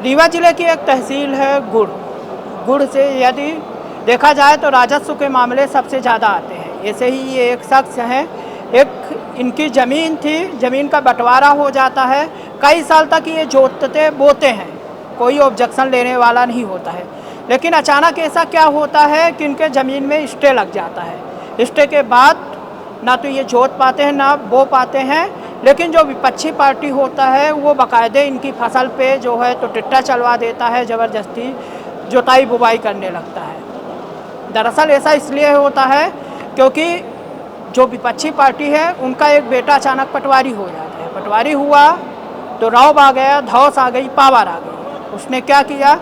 रीवा जिले की एक तहसील है गुड़। गुड़ से यदि देखा जाए तो राजस्व के मामले सबसे ज़्यादा आते हैं। ऐसे ही ये एक शख्स हैं, एक इनकी ज़मीन थी, ज़मीन का बंटवारा हो जाता है, कई साल तक ये जोतते बोते हैं, कोई ऑब्जेक्शन लेने वाला नहीं होता है। लेकिन अचानक ऐसा क्या होता है कि इनके ज़मीन में स्टे लग जाता है। स्टे के बाद ना तो ये जोत पाते हैं ना बो पाते हैं, लेकिन जो विपक्षी पार्टी होता है वो बाकायदे इनकी फसल पे जो है तो टिट्टा चलवा देता है, ज़बरदस्ती जोताई बुवाई करने लगता है। दरअसल ऐसा इसलिए होता है क्योंकि जो विपक्षी पार्टी है उनका एक बेटा अचानक पटवारी हो जाता है। पटवारी हुआ तो रौब आ गया, धौस आ गई, पावर आ गई। उसने क्या किया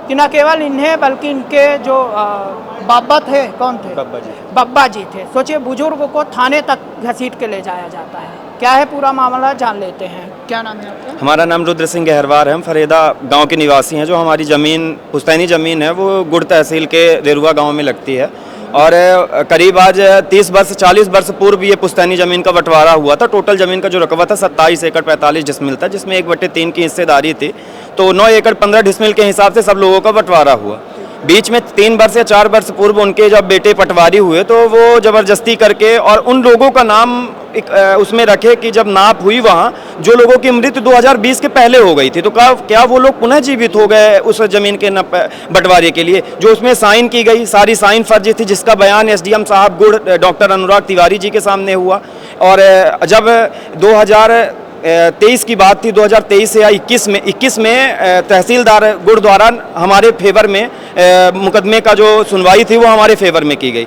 कि न केवल इन्हें बल्कि इनके जो बाबा थे, कौन थे, बब्बा जी थे, सोचिए बुजुर्ग को थाने तक घसीट के ले जाया जाता है। क्या है पूरा मामला जान लेते हैं। क्या नाम है आपका? हमारा नाम रुद्र सिंह गहरवार है। हम फरेदा गांव के निवासी हैं। जो हमारी ज़मीन पुश्तैनी ज़मीन है वो गुड़ तहसील के रेरुआ गांव में लगती है और करीब आज 30 वर्ष 40 वर्ष पूर्व ये पुश्तैनी ज़मीन का बंटवारा हुआ था। टोटल ज़मीन का जो रकबा था 27 एकड़ 45 डिसमिल था, जिसमें 1/3 की हिस्सेदारी थी। तो 9 एकड़ 15 डिसमिल के हिसाब से सब लोगों का बंटवारा हुआ। बीच में 3 वर्ष या 4 वर्ष पूर्व उनके जब बेटे पटवारी हुए तो वो ज़बरदस्ती करके और उन लोगों का नाम उसमें रखे कि जब नाप हुई वहाँ जो लोगों की मृत्यु 2020 के पहले हो गई थी, तो क्या वो लोग पुनः जीवित हो गए उस ज़मीन के बंटवारे के लिए। जो उसमें साइन की गई सारी साइन फर्जी थी, जिसका बयान एसडीएम साहब गुड़ डॉक्टर अनुराग तिवारी जी के सामने हुआ। और जब 2023 की बात थी, 2023 या 21 में तहसीलदार गुड़ द्वारा हमारे फेवर में मुकदमे का जो सुनवाई थी वो हमारे फेवर में की गई।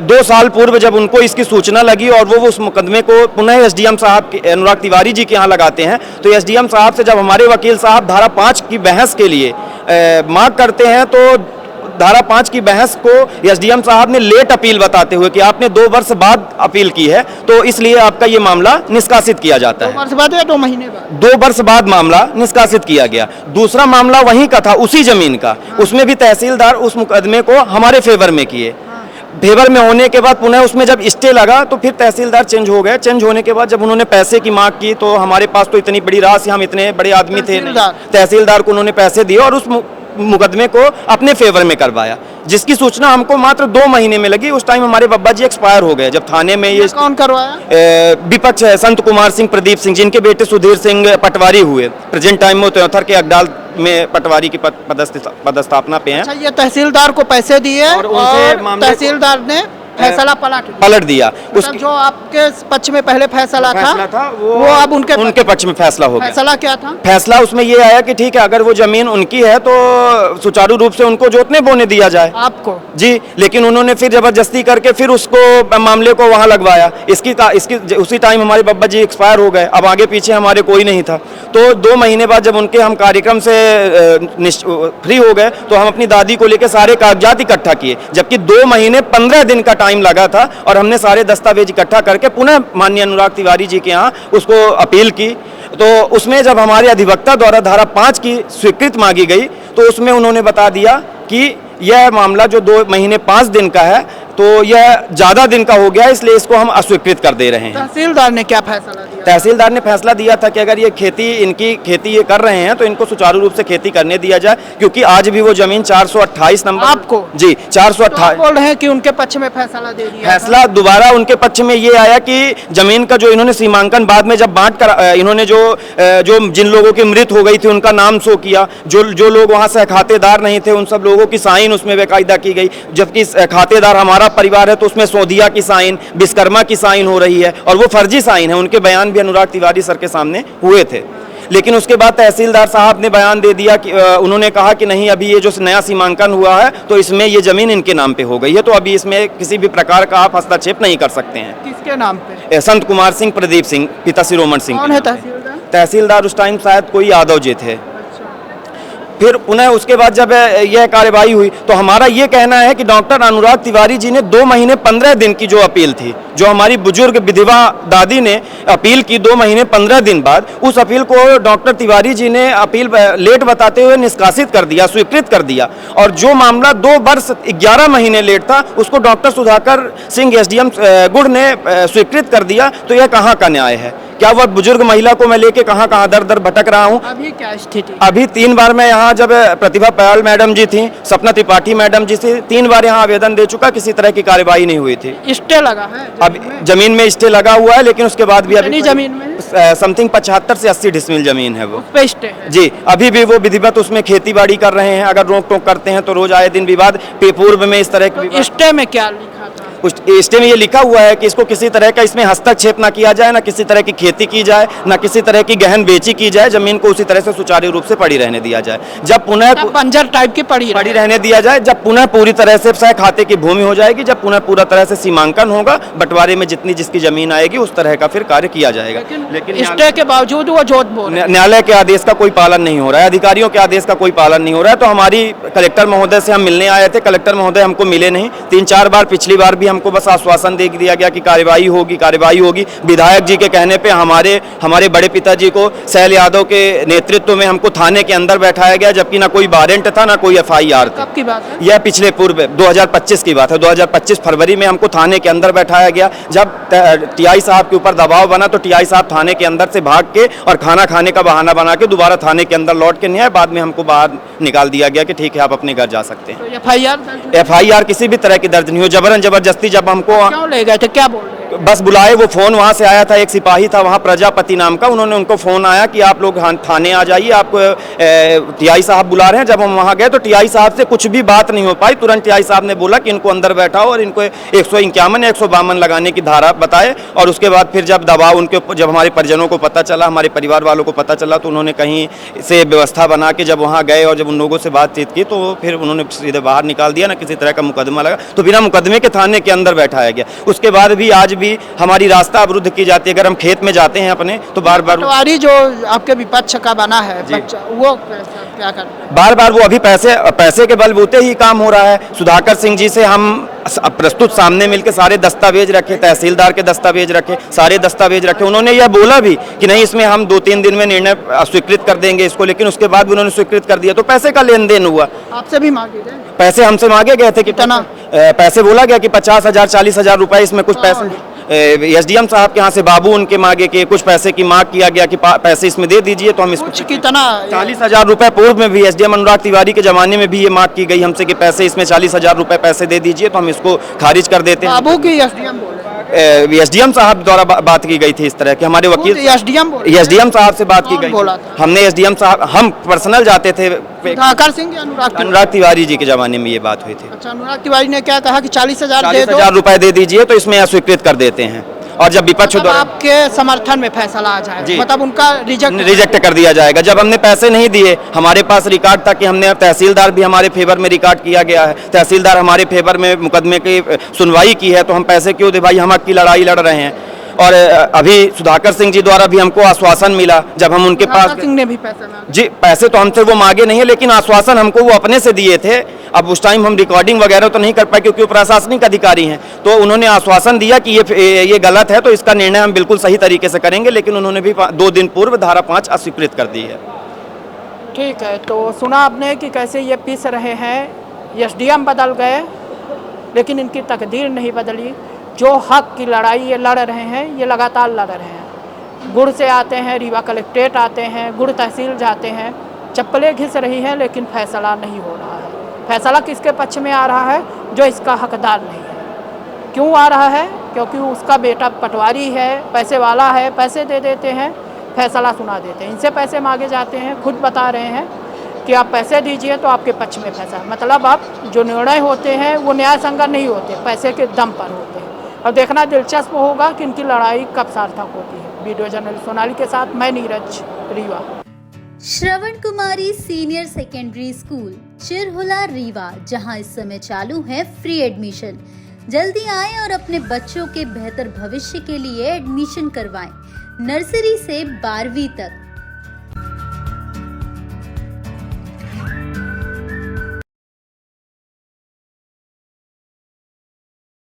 2 साल पूर्व जब उनको इसकी सूचना लगी और वो उस मुकदमे को पुनः एसडीएम साहब अनुराग तिवारी जी के यहाँ लगाते हैं, तो एसडीएम साहब से जब हमारे वकील साहब धारा 5 की बहस के लिए मांग करते हैं, तो धारा 5 की बहस को एसडीएम साहब ने लेट अपील बताते हुए कि आपने 2 वर्ष बाद अपील की है, तो इसलिए आपका ये मामला निष्कासित किया जाता है। 2 वर्ष बाद या 2 महीने बाद? 2 वर्ष बाद मामला निष्कासित किया गया। दूसरा मामला वहीं का था, उसी जमीन का। उसमें भी तहसीलदार उस मुकदमे को हमारे फेवर में किए। फेवर में होने के बाद पुनः उसमें जब स्टे लगा तो फिर तहसीलदार चेंज हो गए। चेंज होने के बाद जब उन्होंने पैसे की मांग की तो हमारे पास तो इतनी बड़ी राशि, हम इतने बड़े आदमी थे नहीं। तहसीलदार को उन्होंने पैसे दिए और उस मुकदमे को अपने फेवर में करवाया, जिसकी सूचना हमको मात्र 2 महीने में लगी। उस टाइम हमारे बब्बा जी एक्सपायर हो गए। जब थाने में ये कौन करवाया? विपक्ष है, संत कुमार सिंह, प्रदीप सिंह, जिनके बेटे सुधीर सिंह पटवारी हुए। प्रेजेंट टाइम में त्योथर के अगडाल में पटवारी की पदस्थापना पे हैं। अच्छा, ये तहसीलदार को पैसे दिए और तहसीलदार ने फैसला पलट दिया। उसके जो आपके पक्ष में पहले फैसला था वो अब उनके पक्ष में फैसला हो गया। फैसला क्या था? फैसला उसमें ये आया कि ठीक है, अगर वो जमीन उनकी है तो सुचारू रूप से उनको जोतने बोने दिया जाए आपको जी। लेकिन उन्होंने फिर जबरदस्ती करके फिर उसको मामले को वहां लगवाया। इसकी उसी टाइम हमारे बब्बा जी एक्सपायर हो गए। अब आगे पीछे हमारे कोई नहीं था। तो 2 महीने बाद जब उनके हम कार्यक्रम से फ्री हो गए तो हम अपनी दादी को लेकर सारे कागजात इकट्ठा किए, जबकि 2 महीने 15 दिन का टाइम लगा था। और हमने सारे दस्तावेज इकट्ठा करके पुनः माननीय अनुराग तिवारी जी के यहाँ उसको अपील की। तो उसमें जब हमारे अधिवक्ता द्वारा धारा 5 की स्वीकृति मांगी गई तो उसमें उन्होंने बता दिया कि यह मामला जो 2 महीने 5 दिन का है तो यह ज़्यादा दिन का हो गया, इसलिए इसको हम अस्वीकृत कर दे रहे हैं। तहसीलदार ने क्या फैसला दिया? तहसीलदार ने फैसला दिया था कि अगर ये इनकी खेती ये कर रहे हैं तो इनको सुचारू रूप से खेती करने दिया जाए, क्योंकि आज भी वो जमीन 428 नंबर आपको जी 428 बोल रहे हैं कि उनके पक्ष में फैसला दे दिया। फैसला दोबारा उनके पक्ष में ये आया कि जमीन का जो इन्होंने सीमांकन बाद में जब बांट कर इन्होंने जो जिन लोगों की मृत्यु हो गई थी उनका नाम शो किया, जो लोग वहाँ से खातेदार नहीं थे उन सब लोगों की साइन उसमें बेकायदा की गई। जबकि खातेदार हमारा परिवार है तो उसमें सोधिया की साइन, विश्वकर्मा की साइन हो रही है और वो फर्जी साइन है। उनके बयान भी अनुराग तिवारी सर के सामने हुए थे। लेकिन उसके बाद तहसीलदार साहब ने बयान दे दिया कि उन्होंने कहा कि नहीं, अभी ये जो नया सीमांकन हुआ है तो इसमें ये जमीन इनके नाम पे हो गई है, तो अभी इसमें किसी भी प्रकार का आप हस्तक्षेप नहीं कर सकते हैं। किसके नाम पे? संत कुमार सिंह, प्रदीप सिंह, पिता शिरोमण सिंह। कौन है तहसीलदार? तहसीलदार उस टाइम शायद कोई यादव जी थे। फिर पुनः उसके बाद जब यह कार्यवाही हुई तो हमारा ये कहना है कि डॉक्टर अनुराग तिवारी जी ने 2 महीने 15 दिन की जो अपील थी जो हमारी बुजुर्ग विधवा दादी ने अपील की 2 महीने 15 दिन बाद, उस अपील को डॉक्टर तिवारी जी ने अपील लेट बताते हुए निष्कासित कर दिया, स्वीकृत कर दिया। और जो मामला 2 वर्ष 11 महीने लेट था उसको डॉक्टर सुधाकर सिंह एसडीएम गुड़ ने स्वीकृत कर दिया। तो यह कहाँ का न्याय है? क्या वह बुजुर्ग महिला को मैं लेके कहाँ कहाँ दर दर भटक रहा हूँ? अभी क्या स्थिति? अभी 3 बार मैं यहाँ, जब प्रतिभा पाल मैडम जी थी, सपना त्रिपाठी मैडम जी से 3 बार यहाँ आवेदन दे चुका, किसी तरह की कार्यवाही नहीं हुई थी। स्टे लगा है अब जमीन में स्टे लगा हुआ है, लेकिन उसके बाद भी अभी जमीन में समथिंग 75 से 80 डिसमिल जमीन है वो पे स्टे है। जी। अभी भी वो विधिवत उसमें खेती बाड़ी कर रहे हैं। अगर रोक टोक करते हैं तो रोज आए दिन विवाद। पूर्व में इस तरह के तो स्टे में क्या लिखा था? स्टे में ये लिखा हुआ है कि इसको किसी तरह का इसमें हस्तक्षेप ना किया जाए, ना किसी तरह की खेती की जाए, ना किसी तरह की गहन बेची की जाए। जमीन को उसी तरह से सुचारू रूप से पड़ी रहने दिया जाए। जब पुनः बंजर टाइप की पड़ी रहने दिया जाए, जब पुनः पूरी तरह से सह खाते की भूमि हो जाएगी, जब पुनः पूरा तरह से सीमांकन होगा, बंटवारे में जितनी जिसकी जमीन आएगी उस तरह का फिर कार्य किया जाएगा। लेकिन स्टे के बावजूद वो जोत बोल रहे हैं। न्यायालय के आदेश का कोई पालन नहीं हो रहा है, अधिकारियों के आदेश का कोई पालन नहीं हो रहा है। तो हमारी कलेक्टर महोदय से हम मिलने आए थे, कलेक्टर महोदय हमको मिले नहीं। 3-4 बार, पिछली बार भी हमको बस आश्वासन दे दिया गया कि कार्यवाही होगी, कार्यवाही होगी। विधायक जी के कहने पे हमारे बड़े पिताजी को शैल यादव के नेतृत्व में हमको थाने के अंदर बैठाया गया, जबकि ना कोई वारंट था, ना कोई एफआईआर थी। कब की बात है? यह पिछले पूर्व 2025 की बात है। 2025 फरवरी में हमको थाने के अंदर बैठाया गया। जब टीआई साहब के ऊपर दबाव बना तो टीआई साहब थाने के अंदर से भाग के और खाना खाने का बहाना बना के दोबारा थाने के अंदर लौट के नहीं आए। बाद में हमको बाहर निकाल दिया गया कि ठीक है, आप अपने घर जा सकते हैं। तो एफआईआर किसी भी तरह की दर्ज नहीं हो। जबरन जबरदस्ती जब हमको क्यों ले गए थे? क्या बोल रहे हैं? बस बुलाए, वो फोन वहां से आया था, एक सिपाही था वहां प्रजापति नाम का, उन्होंने उनको फोन आया कि आप लोग थाने आ जाइए, आपको टीआई साहब बुला रहे हैं। जब हम वहां गए तो टीआई साहब से कुछ भी बात नहीं हो पाई। तुरंत टीआई साहब ने बोला कि इनको अंदर बैठाओ और इनको 151 या 152 लगाने की धारा बताए। और उसके बाद फिर जब दबाव उनके ऊपर, जब हमारे परिजनों को पता चला, हमारे परिवार वालों को पता चला, तो उन्होंने कहीं से व्यवस्था बना के जब वहाँ गए और जब उन लोगों से बातचीत की तो फिर उन्होंने सीधे बाहर निकाल दिया, ना किसी तरह का मुकदमा लगा। तो बिना मुकदमे के थाने के अंदर बैठाया गया। उसके बाद भी आज भी हमारी रास्ता अवरुद्ध की जाती है। अगर हम खेत में जाते हैं अपने तो बार बार पटवारी जो आपके विपक्ष का बना है बच्चा, वो क्या कर रहे हैं? बार बार वो अभी पैसे के बलबूते ही काम हो रहा है। सुधाकर सिंह जी से हम प्रस्तुत सामने मिलकर सारे दस्तावेज रखे, तहसीलदार के दस्तावेज रखे, सारे दस्तावेज रखे। उन्होंने यह बोला भी कि नहीं, इसमें हम 2-3 दिन में निर्णय स्वीकृत कर देंगे इसको, लेकिन उसके बाद भी उन्होंने स्वीकृत कर दिया। तो पैसे का लेन देन हुआ। आपसे भी मांगे गए पैसे? हमसे मांगे गए थे। कितना पैसे? बोला गया कि 50,000 40,000 रुपए इसमें कुछ पैसे एसडीएम साहब के यहाँ से बाबू उनके मांगे के कुछ पैसे की मांग किया गया कि पैसे इसमें दे दीजिए। तो हम इसको कितना 40,000 रुपए पूर्व में भी एसडीएम अनुराग तिवारी के जमाने में भी ये मांग की गई हमसे कि पैसे इसमें 40,000 रुपए पैसे दे दीजिए। तो हम इसको खारिज कर देते हैं। बाबू की एसडीएम बोले? एसडीएम साहब द्वारा बात की गई थी इस तरह के। हमारे वकील एसडीएम साहब से बात की गई। हमने एसडीएम साहब, हम पर्सनल जाते थे। सुधाकर सिंह अनुराग तिवारी जी के जमाने में ये बात हुई थी। अच्छा, अनुराग तिवारी ने क्या कहा कि 40,000 रुपए दे दीजिए तो इसमें अस्वीकृत कर देते हैं। और जब विपक्ष मतलब आपके समर्थन में फैसला आ जाए, मतलब उनका रिजेक्ट कर दिया जाएगा। जब हमने पैसे नहीं दिए, हमारे पास रिकॉर्ड था कि हमने, तहसीलदार भी हमारे फेवर में रिकॉर्ड किया गया है, तहसीलदार हमारे फेवर में मुकदमे की सुनवाई की है, तो हम पैसे क्यों दे भाई? हम हक की लड़ाई लड़ रहे हैं। और अभी सुधाकर सिंह जी द्वारा भी हमको आश्वासन मिला जब हम उनके पास। सिंह ने भी पैसे मांगे? जी, पैसे तो हमसे वो मांगे नहीं है, लेकिन आश्वासन हमको वो अपने से दिए थे। अब उस टाइम हम रिकॉर्डिंग वगैरह तो नहीं कर पाए क्योंकि वो प्रशासनिक अधिकारी हैं। तो उन्होंने आश्वासन दिया कि ये गलत है, तो इसका निर्णय हम बिल्कुल सही तरीके से करेंगे। लेकिन उन्होंने भी 2 दिन पूर्व धारा 5 अस्वीकृत कर दी है। ठीक है, तो सुना आपने कि कैसे ये पीस रहे हैं। एसडीएम बदल गए लेकिन इनकी तकदीर नहीं बदली। जो हक की लड़ाई ये लड़ रहे हैं, ये लगातार लड़ रहे हैं। गुड़ से आते हैं, रीवा कलेक्ट्रेट आते हैं, गुड़ तहसील जाते हैं, चप्पलें घिस रही हैं, लेकिन फैसला नहीं हो रहा है। फैसला किसके पक्ष में आ रहा है? जो इसका हकदार नहीं है। क्यों आ रहा है? क्योंकि उसका बेटा पटवारी है, पैसे वाला है, पैसे दे देते हैं, फैसला सुना देते हैं। इनसे पैसे मांगे जाते हैं, खुद बता रहे हैं कि आप पैसे दीजिए तो आपके पक्ष में फैसला। मतलब आप जो निर्णय होते हैं वो न्याय संगत नहीं होते, पैसे के दम पर होते हैं। और देखना दिलचस्प होगा कि इनकी लड़ाई कब सार्थक होती है। वीडियो जर्नलिस्ट सोनाली के साथ मैं नीरज, रीवा। श्रवण कुमारी senior secondary school Chirhula Rewa, जहां इस समय चालू है फ्री एडमिशन। जल्दी आएं और अपने बच्चों के बेहतर भविष्य के लिए एडमिशन करवाएं। नर्सरी से 12वीं तक